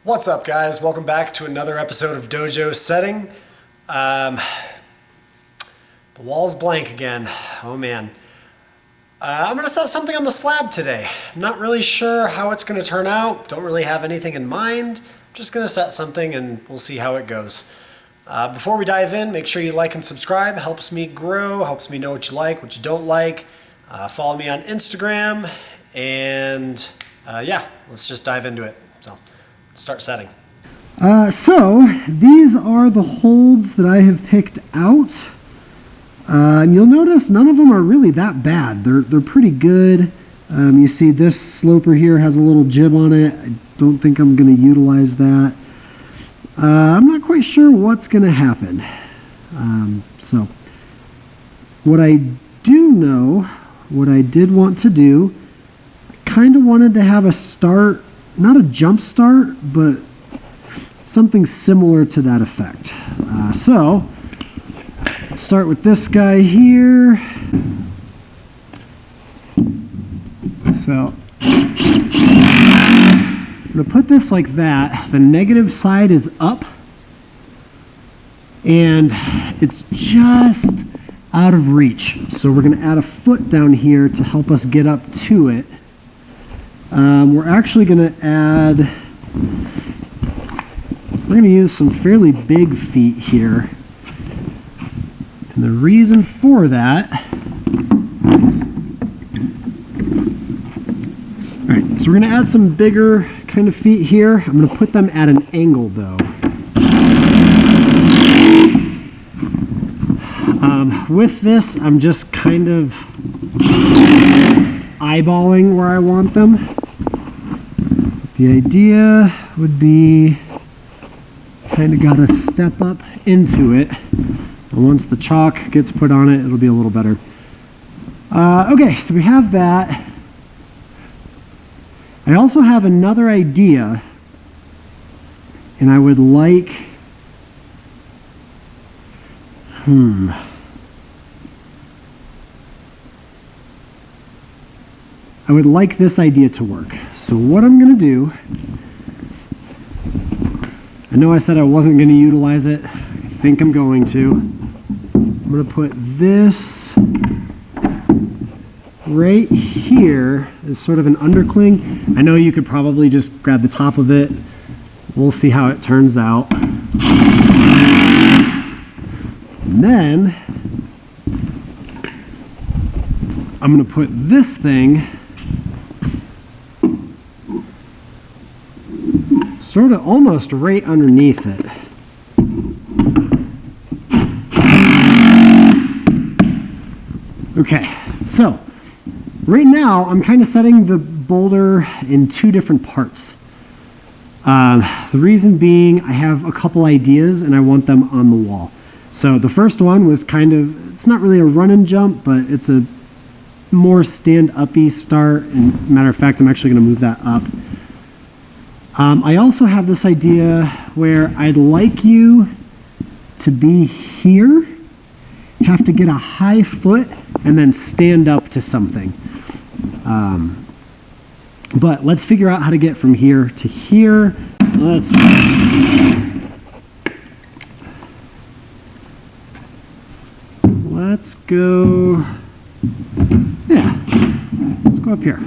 What's up, guys? Welcome back to another episode of Dojo Setting. The wall's blank again. Oh man. I'm going to set something on the slab today. I'm not really sure how it's going to turn out. Don't really have anything in mind. I'm just going to set something and we'll see how it goes. Before we dive in, make sure you like and subscribe. It helps me grow, helps me know what you like, what you don't like. Follow me on Instagram, and yeah, let's just dive into it. So, let's start setting. So these are the holds that I have picked out. And you'll notice none of them are really that bad. They're pretty good. You see this sloper here has a little jib on it. I don't think I'm going to utilize that. I'm not quite sure what's going to happen. So what I do know, what I did want to do, I kind of wanted to have a start, not a jump start, but something similar to that effect. So let's start with this guy here. So I'm going to put this like that. The negative side is up, and it's just out of reach. So we're going to add a foot down here to help us get up to it. We're actually going to add, we're going to use some fairly big feet here. And the reason for that, all right, so we're going to add some bigger kind of feet here. I'm going to put them at an angle though. With this, I'm just kind of eyeballing where I want them. The idea would be kind of got to step up into it. And once the chalk gets put on it, it'll be a little better. Okay, so we have that. I also have another idea, and I would like, I would like this idea to work. So what I'm going to do, I know I said I wasn't going to utilize it. I think I'm going to. I'm going to put this right here as sort of an undercling. I know you could probably just grab the top of it. We'll see how it turns out. And then I'm going to put this thing sort of almost right underneath it. Okay, so right now I'm kind of setting the boulder in two different parts. The reason being I have a couple ideas and I want them on the wall. So the first one was kind of, it's not really a run and jump, but it's a more stand-uppy start. And matter of fact, I'm actually going to move that up. I also have this idea where I'd like you to be here, have to get a high foot, and then stand up to something. But let's figure out how to get from here to here. Let's go, yeah, let's go up here.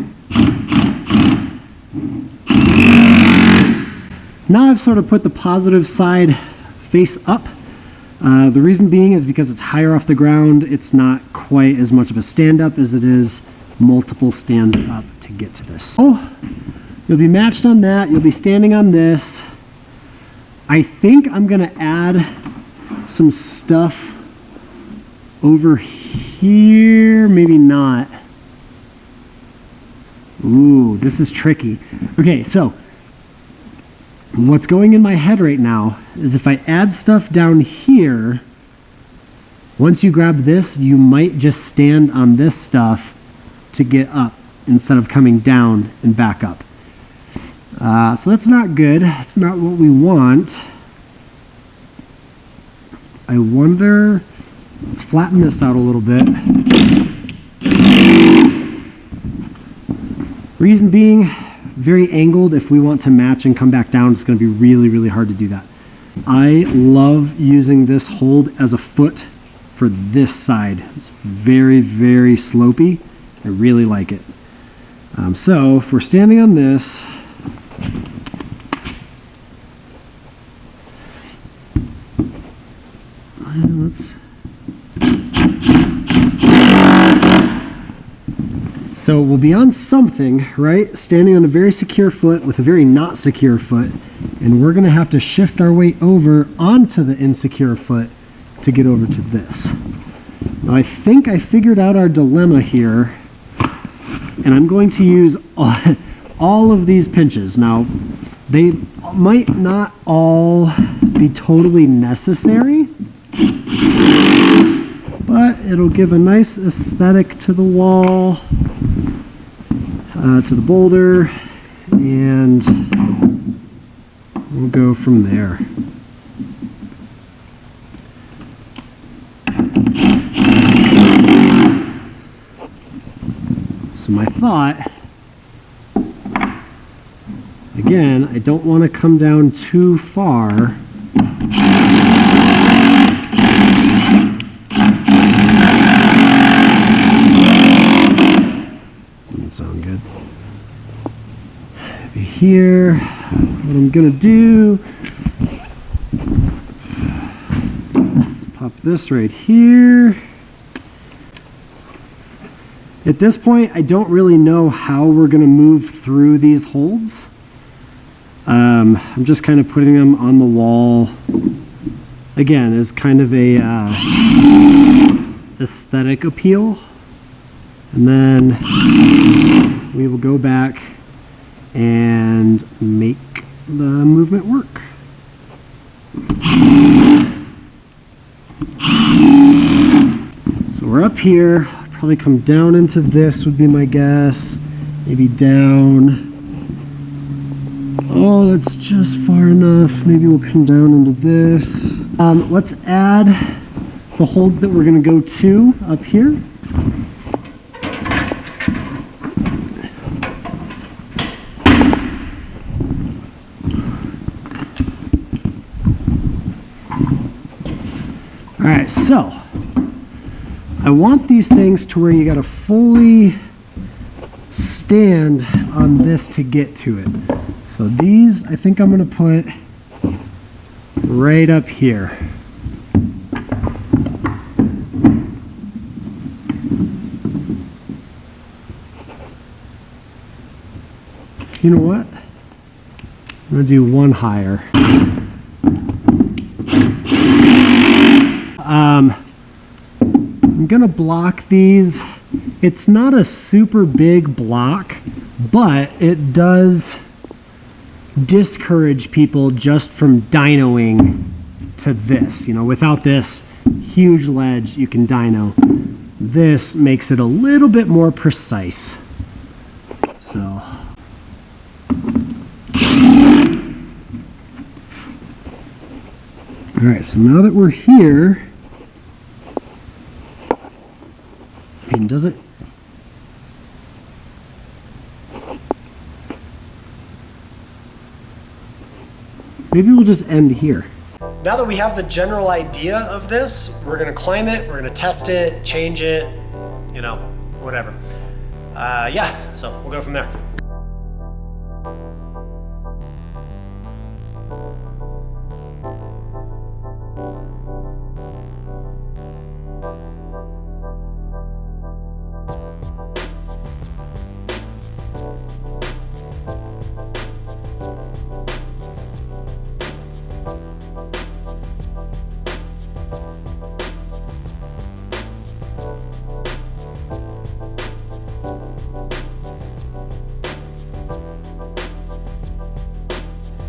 Now I've sort of put the positive side face up. The reason being is because it's higher off the ground. It's not quite as much of a stand-up as it is multiple stands up to get to this. Oh, you'll be matched on that. You'll be standing on this. I think I'm going to add some stuff over here. Maybe not. Ooh, this is tricky. Okay, so what's going in my head right now is if I add stuff down here, once you grab this, you might just stand on this stuff to get up instead of coming down and back up. So that's not good. That's not what we want. I wonder, let's flatten this out a little bit. Reason being, very angled. If we want to match and come back down, it's going to be really, really hard to do that. I love using this hold as a foot for this side. It's very, very slopey. I really like it. So if we're standing on this, so we'll be on something, right? Standing on a very secure foot with a very not secure foot, and we're gonna have to shift our weight over onto the insecure foot to get over to this. Now I think I figured out our dilemma here, and I'm going to use all of these pinches. Now, they might not all be totally necessary, but it'll give a nice aesthetic to the wall, to the boulder, and we'll go from there. So my thought, again, I don't want to come down too far. Doesn't sound good. Maybe here, what I'm gonna do, let's pop this right here. At this point, I don't really know how we're going to move through these holds. I'm just kind of putting them on the wall, again, as kind of a aesthetic appeal. And then we will go back and make the movement work. So we're up here. Probably come down into this would be my guess. Maybe down. Oh, that's just far enough. Maybe we'll come down into this. Let's add the holds that we're going to go to up here. All right, so I want these things to where you got to fully stand on this to get to it. So these, I think I'm going to put right up here. You know what? I'm going to do one higher. I'm gonna block these. It's not a super big block, but it does discourage people just from dynoing to this. You know, without this huge ledge, you can dyno. This makes it a little bit more precise. So. All right, so now that we're here, and does it? Maybe we'll just end here. Now that we have the general idea of this, we're gonna climb it, we're gonna test it, change it, you know, whatever. Yeah, so we'll go from there.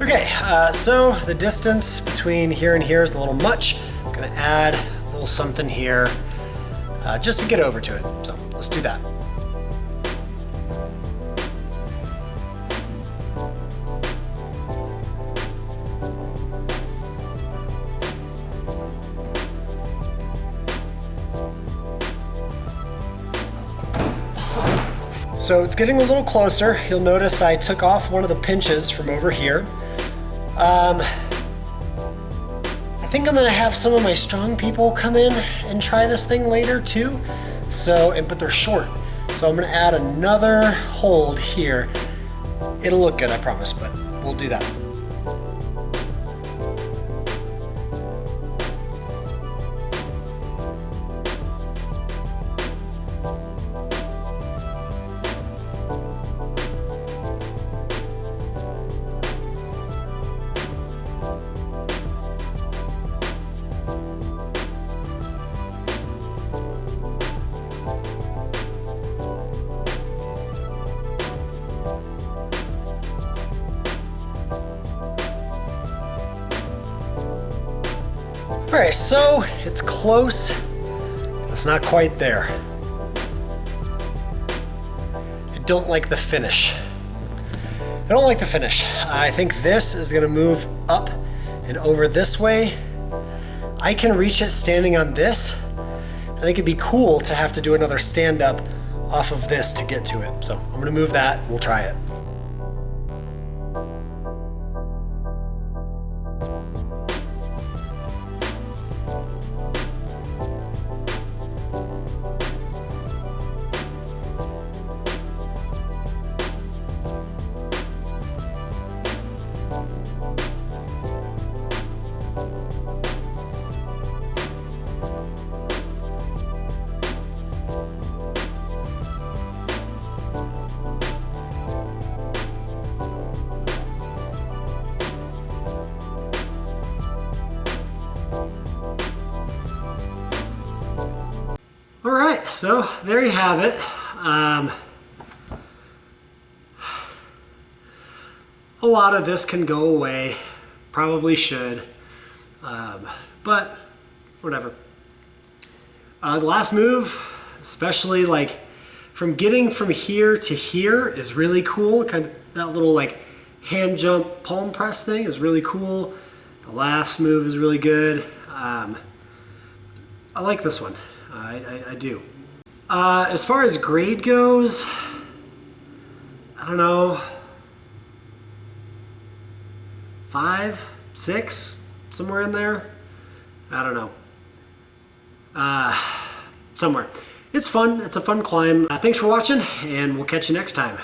Okay, so the distance between here and here is a little much. I'm gonna add a little something here just to get over to it. So let's do that. So it's getting a little closer. You'll notice I took off one of the pinches from over here. I think I'm gonna have some of my strong people come in and try this thing later too. But they're short. So I'm gonna add another hold here. It'll look good, I promise, but we'll do that. All right, so it's close. It's not quite there. I don't like the finish. I think this is gonna move up and over this way. I can reach it standing on this. I think it'd be cool to have to do another stand up off of this to get to it. So I'm gonna move that, we'll try it. All right, so there you have it. A lot of this can go away, probably should, but whatever. The last move, especially like from getting from here to here, is really cool. Kind of that little like hand jump palm press thing is really cool. The last move is really good. I like this one. I do. As far as grade goes, I don't know, 5, 6, somewhere in there. I don't know. Somewhere. It's fun. It's a fun climb. Thanks for watching, and we'll catch you next time.